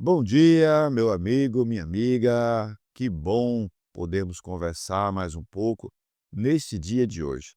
Bom dia, meu amigo, minha amiga. Que bom podermos conversar mais um pouco neste dia de hoje.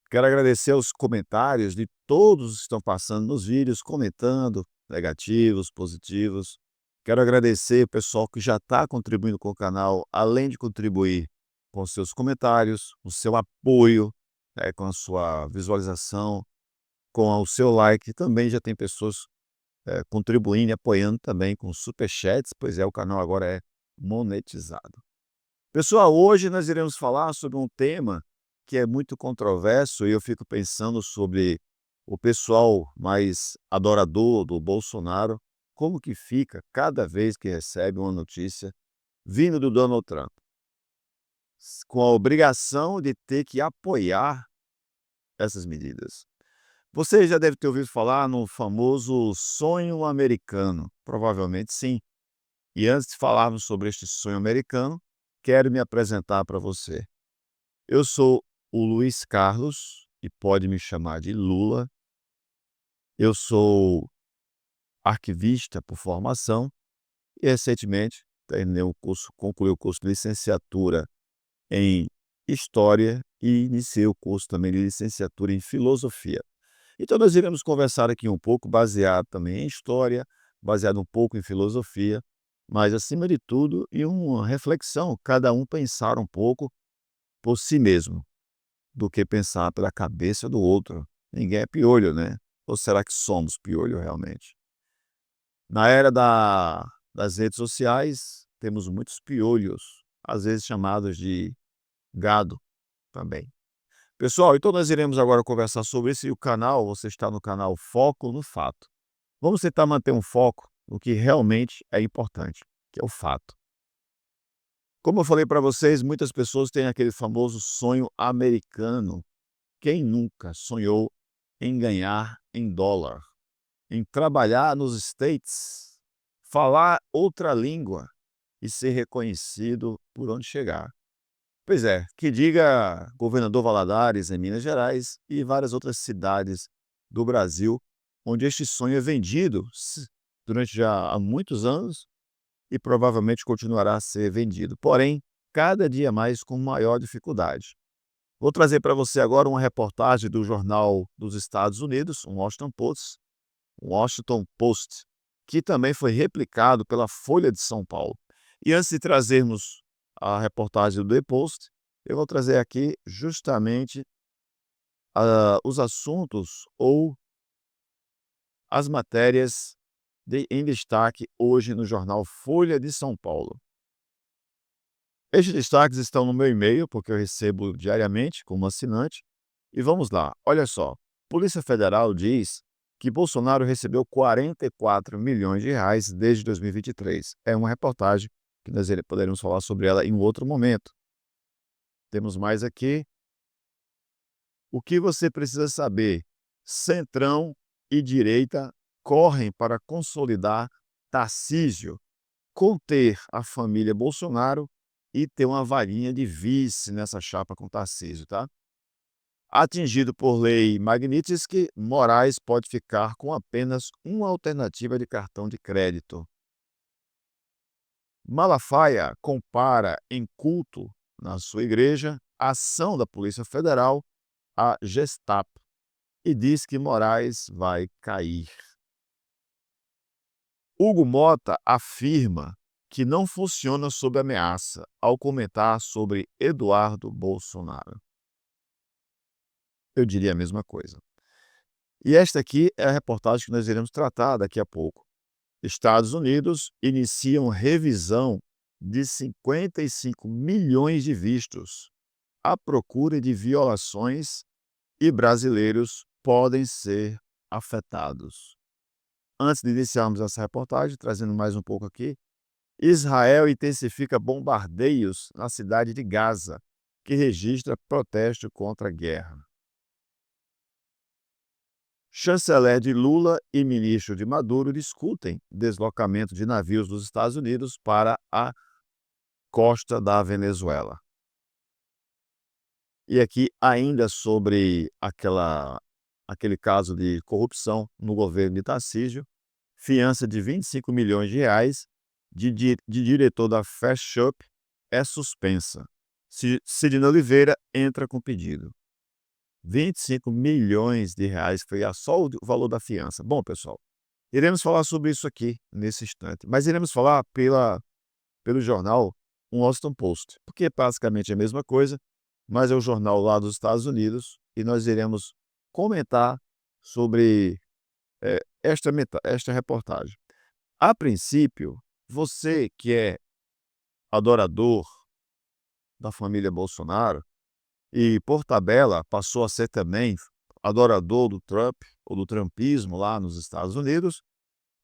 Quero agradecer os comentários de todos que estão passando nos vídeos, comentando, negativos, positivos. Quero agradecer o pessoal que já está contribuindo com o canal, além de contribuir com os seus comentários, o seu apoio, com a sua visualização, com o seu like. Também já tem pessoas contribuindo e apoiando também com superchats, pois é, o canal agora é monetizado. Pessoal, hoje nós iremos falar sobre um tema que é muito controverso e eu fico pensando sobre o pessoal mais adorador do Bolsonaro, como que fica cada vez que recebe uma notícia vindo do Donald Trump, com a obrigação de ter que apoiar essas medidas. Você já deve ter ouvido falar no famoso sonho americano, provavelmente sim. E antes de falarmos sobre este sonho americano, quero me apresentar para você. Eu sou o Luiz Carlos, e pode me chamar de Lula. Eu sou arquivista por formação e recentemente concluí o curso de licenciatura em História e iniciei o curso também de licenciatura em Filosofia. Então nós iremos conversar aqui um pouco, baseado também em história, baseado um pouco em filosofia, mas acima de tudo em uma reflexão, cada um pensar um pouco por si mesmo, do que pensar pela cabeça do outro. Ninguém é piolho, né? Ou será que somos piolho realmente? Na era das redes sociais, temos muitos piolhos, às vezes chamados de gado também. Pessoal, então nós iremos agora conversar sobre isso e o canal, você está no canal Foco no Fato. Vamos tentar manter um foco no que realmente é importante, que é o fato. Como eu falei para vocês, muitas pessoas têm aquele famoso sonho americano. Quem nunca sonhou em ganhar em dólar, em trabalhar nos States, falar outra língua e ser reconhecido por onde chegar? Pois é, que diga Governador Valadares, em Minas Gerais, e várias outras cidades do Brasil, onde este sonho é vendido durante já há muitos anos e provavelmente continuará a ser vendido, porém, cada dia mais com maior dificuldade. Vou trazer para você agora uma reportagem do jornal dos Estados Unidos, Washington Post, que também foi replicado pela Folha de São Paulo. E antes de trazermos a reportagem do The Post, eu vou trazer aqui justamente os assuntos ou as matérias em destaque hoje no jornal Folha de São Paulo. Estes destaques estão no meu e-mail, porque eu recebo diariamente como assinante. E vamos lá, olha só. Polícia Federal diz que Bolsonaro recebeu 44 milhões de reais desde 2023. É uma reportagem que nós poderemos falar sobre ela em um outro momento. Temos mais aqui. O que você precisa saber? Centrão e direita correm para consolidar Tarcísio, conter a família Bolsonaro e ter uma varinha de vice nessa chapa com Tarcísio, tá? Atingido por lei Magnitsky, Moraes pode ficar com apenas uma alternativa de cartão de crédito. Malafaia compara em culto na sua igreja a ação da Polícia Federal à Gestapo e diz que Moraes vai cair. Hugo Mota afirma que não funciona sob ameaça ao comentar sobre Eduardo Bolsonaro. Eu diria a mesma coisa. E esta aqui é a reportagem que nós iremos tratar daqui a pouco. Estados Unidos iniciam revisão de 55 milhões de vistos à procura de violações e brasileiros podem ser afetados. Antes de iniciarmos essa reportagem, trazendo mais um pouco aqui, Israel intensifica bombardeios na cidade de Gaza, que registra protesto contra a guerra. Chanceler de Lula e ministro de Maduro discutem deslocamento de navios dos Estados Unidos para a costa da Venezuela. E aqui, ainda sobre aquele caso de corrupção no governo de Tarcísio, Fiança de R$ 25 milhões de diretor da Fast Shop é suspensa. Sidney Oliveira entra com pedido. R$ 25 milhões foi só o valor da fiança. Bom, pessoal, iremos falar sobre isso aqui nesse instante, mas iremos falar pelo jornal Washington Post, porque é basicamente a mesma coisa, mas é o jornal lá dos Estados Unidos e nós iremos comentar sobre esta reportagem. A princípio, você que é adorador da família Bolsonaro e, por tabela, passou a ser também adorador do Trump ou do trumpismo lá nos Estados Unidos,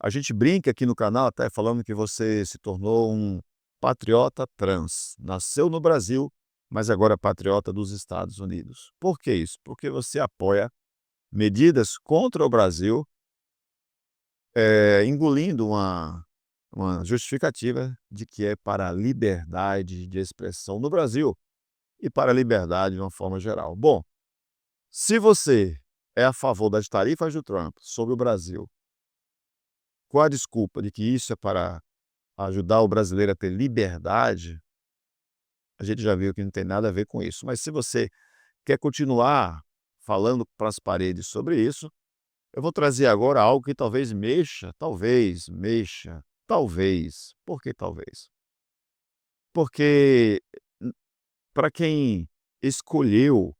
a gente brinca aqui no canal até falando que você se tornou um patriota trans. Nasceu no Brasil, mas agora é patriota dos Estados Unidos. Por que isso? Porque você apoia medidas contra o Brasil, engolindo uma justificativa de que é para a liberdade de expressão no Brasil e para a liberdade de uma forma geral. Bom, se você é a favor das tarifas do Trump sobre o Brasil, com a desculpa de que isso é para ajudar o brasileiro a ter liberdade, a gente já viu que não tem nada a ver com isso. Mas se você quer continuar falando para as paredes sobre isso, eu vou trazer agora algo que talvez, por que talvez? Porque para quem escolheu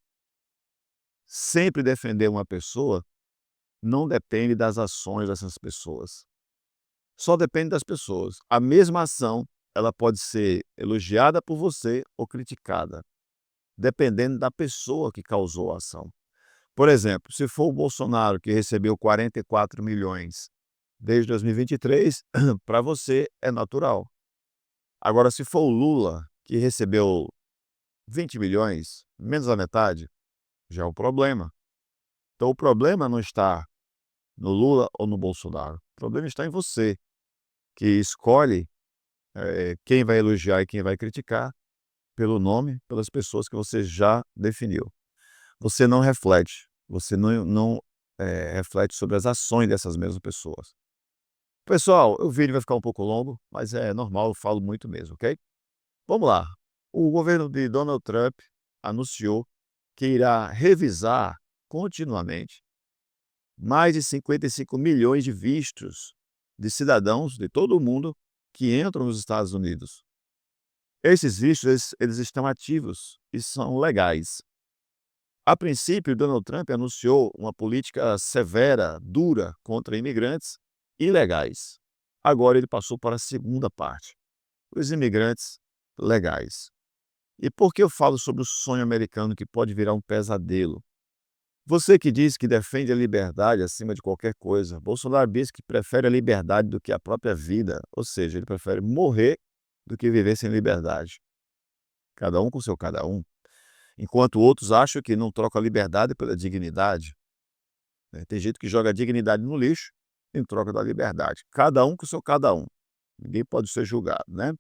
sempre defender uma pessoa, não depende das ações dessas pessoas. Só depende das pessoas. A mesma ação, ela pode ser elogiada por você ou criticada, dependendo da pessoa que causou a ação. Por exemplo, se for o Bolsonaro que recebeu 44 milhões desde 2023, para você é natural. Agora, se for o Lula que recebeu 20 milhões, menos da metade, já é um problema. Então, o problema não está no Lula ou no Bolsonaro. O problema está em você, que escolhe quem vai elogiar e quem vai criticar pelo nome, pelas pessoas que você já definiu. Você não reflete, você não reflete sobre as ações dessas mesmas pessoas. Pessoal, o vídeo vai ficar um pouco longo, mas é normal, eu falo muito mesmo, ok? Vamos lá. O governo de Donald Trump anunciou que irá revisar continuamente mais de 55 milhões de vistos de cidadãos de todo o mundo que entram nos Estados Unidos. Esses vistos, eles estão ativos e são legais. A princípio, Donald Trump anunciou uma política severa, dura, contra imigrantes ilegais. Agora ele passou para a segunda parte, os imigrantes legais. E por que eu falo sobre o sonho americano que pode virar um pesadelo? Você que diz que defende a liberdade acima de qualquer coisa, Bolsonaro diz que prefere a liberdade do que a própria vida, ou seja, ele prefere morrer do que viver sem liberdade. Cada um com seu cada um. Enquanto outros acham que não troca a liberdade pela dignidade, né? Tem gente que joga a dignidade no lixo em troca da liberdade. Cada um com seu cada um. Ninguém pode ser julgado, né?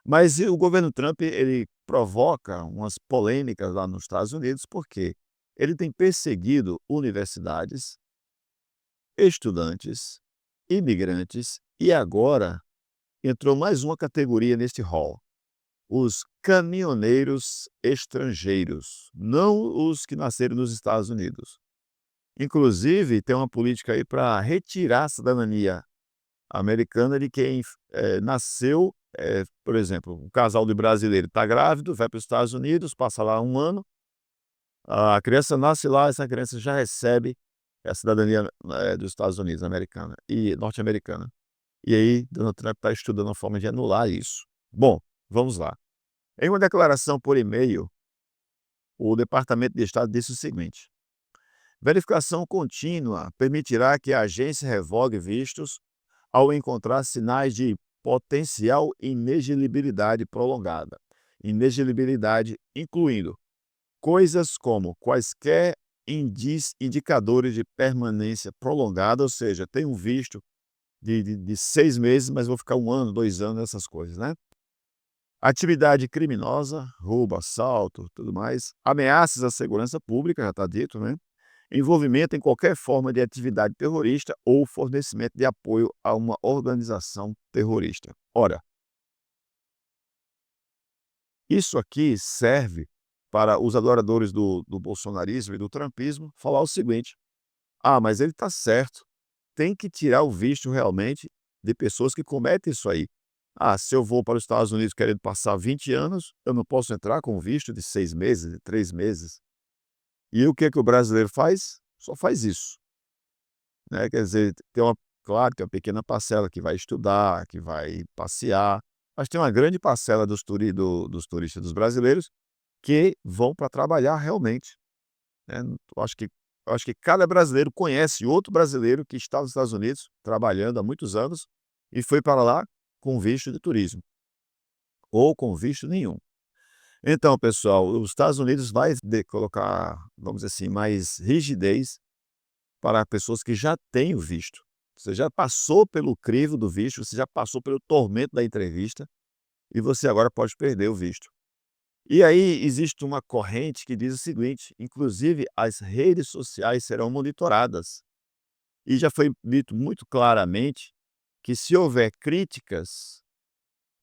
Mas o governo Trump, ele provoca umas polêmicas lá nos Estados Unidos, porque ele tem perseguido universidades, estudantes, imigrantes e agora entrou mais uma categoria neste rol: os caminhoneiros estrangeiros, não os que nasceram nos Estados Unidos. Inclusive, tem uma política aí para retirar a cidadania americana de quem nasceu, por exemplo, um casal de brasileiro está grávido, vai para os Estados Unidos, passa lá um ano, a criança nasce lá, essa criança já recebe a cidadania dos Estados Unidos, americana e norte-americana. E aí, Donald Trump está estudando a forma de anular isso. Bom, vamos lá. Em uma declaração por e-mail, o Departamento de Estado disse o seguinte: verificação contínua permitirá que a agência revogue vistos ao encontrar sinais de potencial inelegibilidade prolongada. Inelegibilidade incluindo coisas como quaisquer indicadores de permanência prolongada, ou seja, tem um visto de 6 meses, mas vou ficar 1 ano, 2 anos, essas coisas, né? Atividade criminosa, roubo, assalto, tudo mais. Ameaças à segurança pública, já está dito, né? envolvimento em qualquer forma de atividade terrorista ou fornecimento de apoio a uma organização terrorista. Ora, isso aqui serve para os adoradores do bolsonarismo e do trumpismo falar o seguinte: "Ah, mas ele está certo, tem que tirar o visto realmente de pessoas que cometem isso aí. Ah, se eu vou para os Estados Unidos querendo passar 20 anos, eu não posso entrar com um visto de 6 meses, de 3 meses". E o que é que o brasileiro faz? Só faz isso, né, quer dizer, tem uma pequena parcela que vai estudar, que vai passear, mas tem uma grande parcela dos turistas dos brasileiros que vão para trabalhar realmente, né. Eu acho que cada brasileiro conhece outro brasileiro que está nos Estados Unidos trabalhando há muitos anos e foi para lá com visto de turismo, ou com visto nenhum. Então, pessoal, os Estados Unidos vai colocar, vamos dizer assim, mais rigidez para pessoas que já têm o visto. Você já passou pelo crivo do visto, você já passou pelo tormento da entrevista e você agora pode perder o visto. E aí existe uma corrente que diz o seguinte: inclusive as redes sociais serão monitoradas. E já foi dito muito claramente que se houver críticas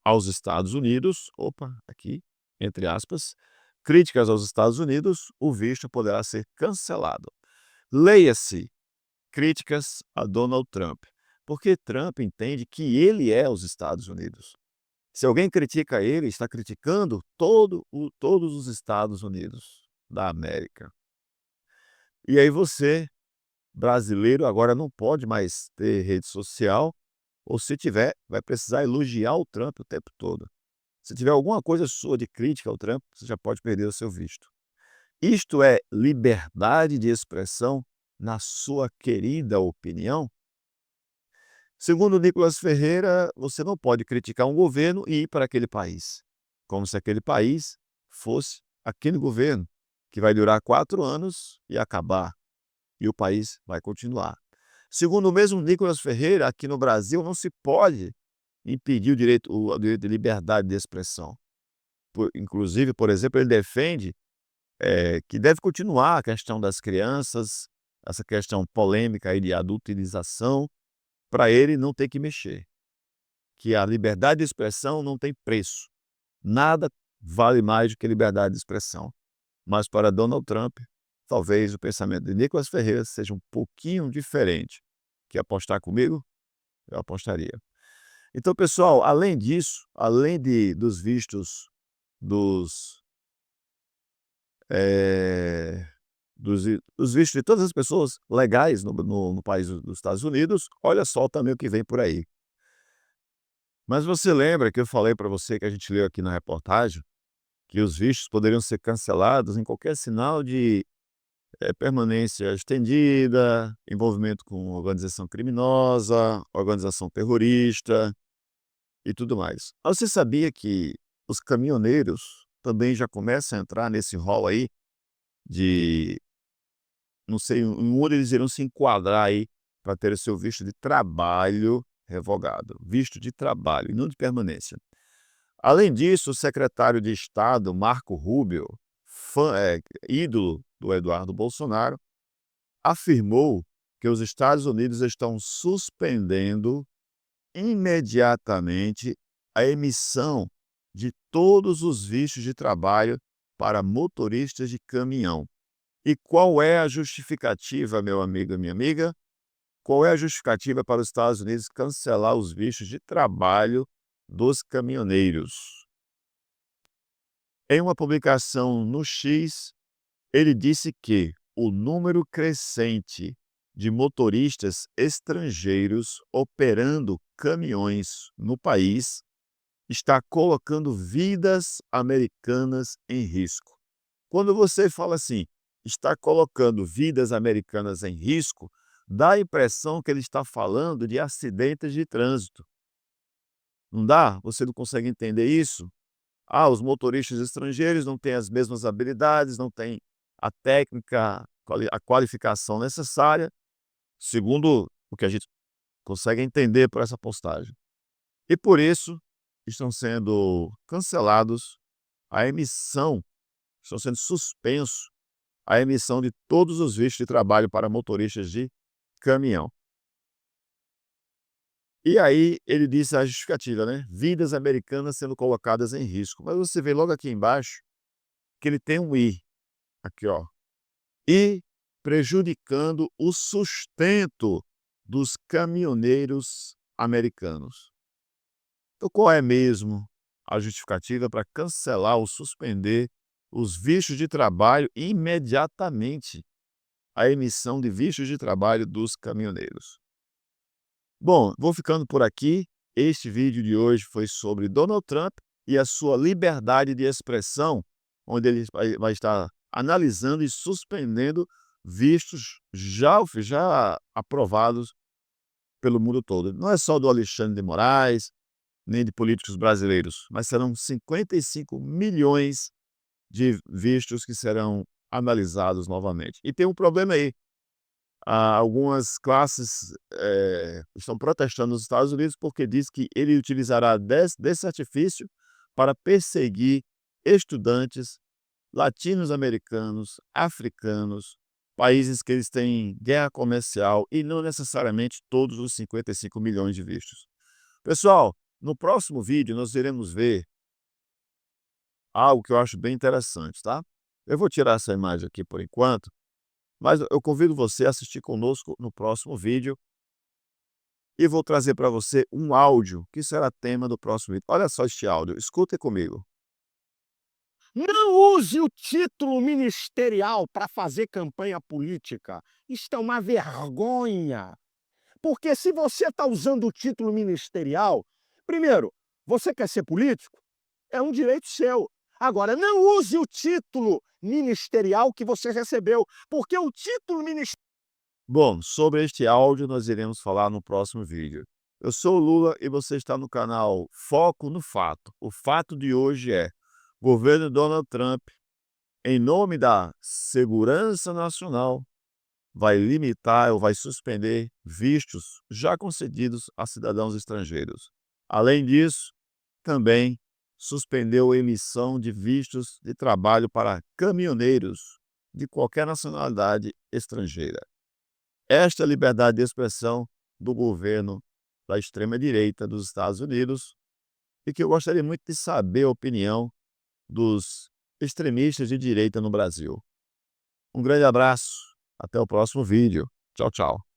aos Estados Unidos, opa, aqui, entre aspas, críticas aos Estados Unidos, o visto poderá ser cancelado. Leia-se críticas a Donald Trump, porque Trump entende que ele é os Estados Unidos. Se alguém critica ele, está criticando todos os Estados Unidos da América. E aí você, brasileiro, agora não pode mais ter rede social, ou se tiver, vai precisar elogiar o Trump o tempo todo. Se tiver alguma coisa sua de crítica ao Trump, você já pode perder o seu visto. Isto é liberdade de expressão na sua querida opinião? Segundo Nicolas Ferreira, você não pode criticar um governo e ir para aquele país, como se aquele país fosse aquele governo, que vai durar 4 anos e acabar, e o país vai continuar. Segundo o mesmo Nicolas Ferreira, aqui no Brasil não se pode impedir o direito de liberdade de expressão. Inclusive, por exemplo, ele defende que deve continuar a questão das crianças, essa questão polêmica aí de adulterização, para ele não ter que mexer, que a liberdade de expressão não tem preço. Nada vale mais do que liberdade de expressão. Mas para Donald Trump, talvez o pensamento de Nicolas Ferreira seja um pouquinho diferente. Quer apostar comigo? Eu apostaria. Então, pessoal, além disso, além dos vistos dos, eh, dos vistos de todas as pessoas legais no país dos Estados Unidos, olha só também o que vem por aí. Mas você lembra que eu falei para você, que a gente leu aqui na reportagem, que os vistos poderiam ser cancelados em qualquer sinal de permanência estendida, envolvimento com organização criminosa, organização terrorista e tudo mais. Mas você sabia que os caminhoneiros também já começam a entrar nesse rol aí de, não sei, em onde eles irão se enquadrar aí para ter o seu visto de trabalho revogado, visto de trabalho e não de permanência. Além disso, o secretário de Estado, Marco Rubio, ídolo do Eduardo Bolsonaro, afirmou que os Estados Unidos estão suspendendo imediatamente a emissão de todos os vistos de trabalho para motoristas de caminhão. E qual é a justificativa, meu amigo e minha amiga? Qual é a justificativa para os Estados Unidos cancelar os vistos de trabalho dos caminhoneiros? Em uma publicação no X, ele disse que o número crescente de motoristas estrangeiros operando caminhões no país está colocando vidas americanas em risco. Quando você fala assim, está colocando vidas americanas em risco, dá a impressão que ele está falando de acidentes de trânsito. Não dá? Você não consegue entender isso? Ah, os motoristas estrangeiros não têm as mesmas habilidades, não têm a técnica, a qualificação necessária, segundo o que a gente consegue entender por essa postagem. E por isso estão sendo cancelados a emissão, estão sendo suspensos a emissão de todos os vistos de trabalho para motoristas de caminhão. E aí ele disse a justificativa, né, vidas americanas sendo colocadas em risco. Mas você vê logo aqui embaixo que ele tem um "e", aqui ó, "e prejudicando o sustento dos caminhoneiros americanos". Então qual é mesmo a justificativa para cancelar ou suspender os vistos de trabalho imediatamente, a emissão de vistos de trabalho dos caminhoneiros? Bom, vou ficando por aqui. Este vídeo de hoje foi sobre Donald Trump e a sua liberdade de expressão, onde ele vai estar analisando e suspendendo vistos já aprovados pelo mundo todo. Não é só do Alexandre de Moraes, nem de políticos brasileiros, mas serão 55 milhões de vistos que serão analisados novamente. E tem um problema aí. Algumas classes estão protestando nos Estados Unidos porque diz que ele utilizará desse artifício para perseguir estudantes latinos-americanos, africanos, países que eles têm guerra comercial e não necessariamente todos os 55 milhões de vistos. Pessoal, no próximo vídeo nós iremos ver algo que eu acho bem interessante, tá? Eu vou tirar essa imagem aqui por enquanto, mas eu convido você a assistir conosco no próximo vídeo e vou trazer para você um áudio que será tema do próximo vídeo. Olha só este áudio, escutem comigo. Não use o título ministerial para fazer campanha política. Isto é uma vergonha. Porque se você está usando o título ministerial, primeiro, você quer ser político? É um direito seu. Agora, não use o título ministerial que você recebeu, porque o título ministerial. Bom, sobre este áudio nós iremos falar no próximo vídeo. Eu sou o Lula e você está no canal Foco no Fato. O fato de hoje é: governo Donald Trump, em nome da segurança nacional, vai limitar ou vai suspender vistos já concedidos a cidadãos estrangeiros. Além disso, também suspendeu a emissão de vistos de trabalho para caminhoneiros de qualquer nacionalidade estrangeira. Esta liberdade de expressão do governo da extrema-direita dos Estados Unidos e que eu gostaria muito de saber a opinião dos extremistas de direita no Brasil. Um grande abraço, até o próximo vídeo. Tchau, tchau.